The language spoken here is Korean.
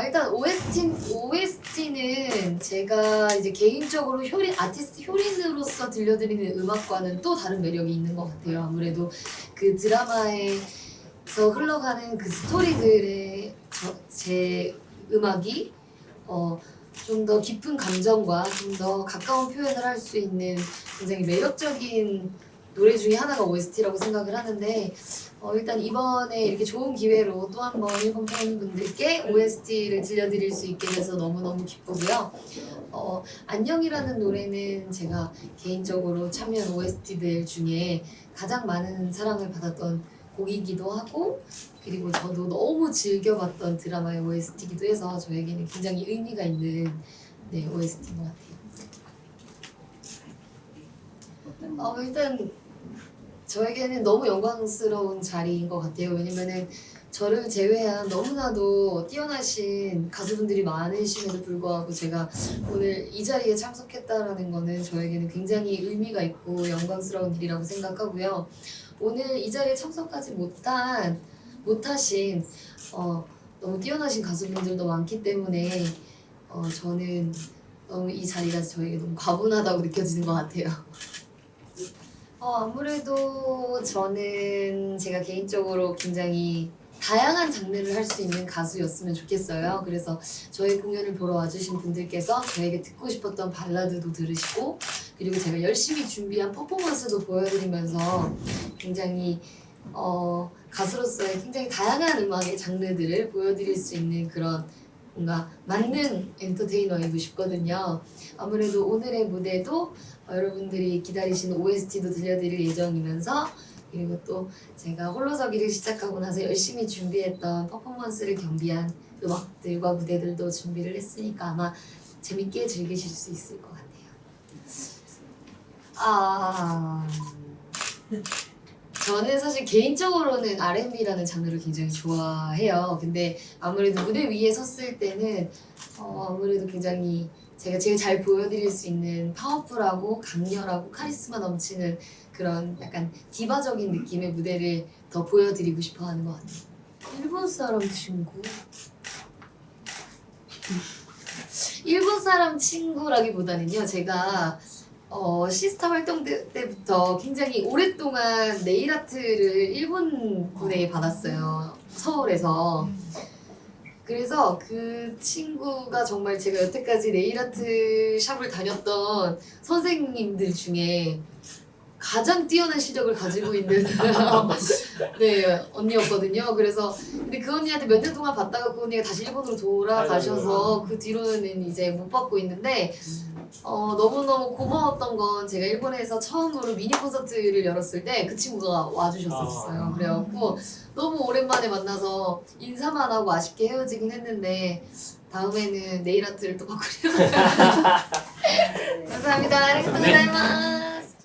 일단 OST는 제가 이제 개인적으로 아티스트 효린으로서 들려드리는 음악과는 또 다른 매력이 있는 것 같아요. 아무래도 그 드라마에서 흘러가는 그 스토리들의 제 음악이 좀 더 깊은 감정과 좀 더 가까운 표현을 할 수 있는 굉장히 매력적인 노래 중에 하나가 OST라고 생각을 하는데 일단 이번에 이렇게 좋은 기회로 또 한 번 일본 팬분들께 OST를 들려드릴 수 있게 돼서 너무너무 기쁘고요. 안녕이라는 노래는 제가 개인적으로 참여한 OST들 중에 가장 많은 사랑을 받았던 곡이기도 하고 그리고 저도 너무 즐겨봤던 드라마의 OST이기도 해서 저에게는 굉장히 의미가 있는 OST인 것 같아요. 일단 저에게는 너무 영광스러운 자리인 것 같아요. 왜냐면은 저를 제외한 너무나도 뛰어나신 가수분들이 많으심에도 불구하고 제가 오늘 이 자리에 참석했다라는 거는 저에게는 굉장히 의미가 있고 영광스러운 일이라고 생각하고요. 오늘 이 자리에 참석하지 못하신 너무 뛰어나신 가수분들도 많기 때문에 저는 너무 이 자리가 저에게 너무 과분하다고 느껴지는 것 같아요. 아무래도 저는 제가 개인적으로 굉장히 다양한 장르를 할 수 있는 가수였으면 좋겠어요. 그래서 저희 공연을 보러 와주신 분들께서 저에게 듣고 싶었던 발라드도 들으시고 그리고 제가 열심히 준비한 퍼포먼스도 보여드리면서 굉장히 가수로서의 굉장히 다양한 음악의 장르들을 보여드릴 수 있는 그런 뭔가 만능 엔터테이너이고 싶거든요. 아무래도 오늘의 무대도 여러분들이 기다리시는 OST도 들려드릴 예정이면서 그리고 또 제가 홀로서기를 시작하고 나서 열심히 준비했던 퍼포먼스를 겸비한 음악들과 무대들도 준비를 했으니까 아마 재밌게 즐기실 수 있을 것 같아요. 저는 사실 개인적으로는 R&B라는 장르를 굉장히 좋아해요. 근데 아무래도 무대 위에 섰을 때는 아무래도 굉장히 제가 제일 잘 보여드릴 수 있는 파워풀하고 강렬하고 카리스마 넘치는 그런 약간 디바적인 느낌의 무대를 더 보여드리고 싶어 하는 것 같아요. 일본 사람 친구? 일본 사람 친구라기보다는요, 제가 시스타 활동 때부터 굉장히 오랫동안 네일 아트를 일본 분에 받았어요. 서울에서. 그래서 그 친구가 정말 제가 여태까지 네일 아트 샵을 다녔던 선생님들 중에 가장 뛰어난 실력을 가지고 있는 언니였거든요. 그래서 근데 그 언니한테 몇 년 동안 받다가 그 언니가 다시 일본으로 돌아가셔서 그 뒤로는 이제 못 받고 있는데 너무너무 고마웠던 건 제가 일본에서 처음으로 미니 콘서트를 열었을 때 그 친구가 와주셨었어요. 그래갖고 너무 오랜만에 만나서 인사만 하고 아쉽게 헤어지긴 했는데 다음에는 네일 아트를 또 바꾸려고 감사합니다. 아리가또 고자이마스.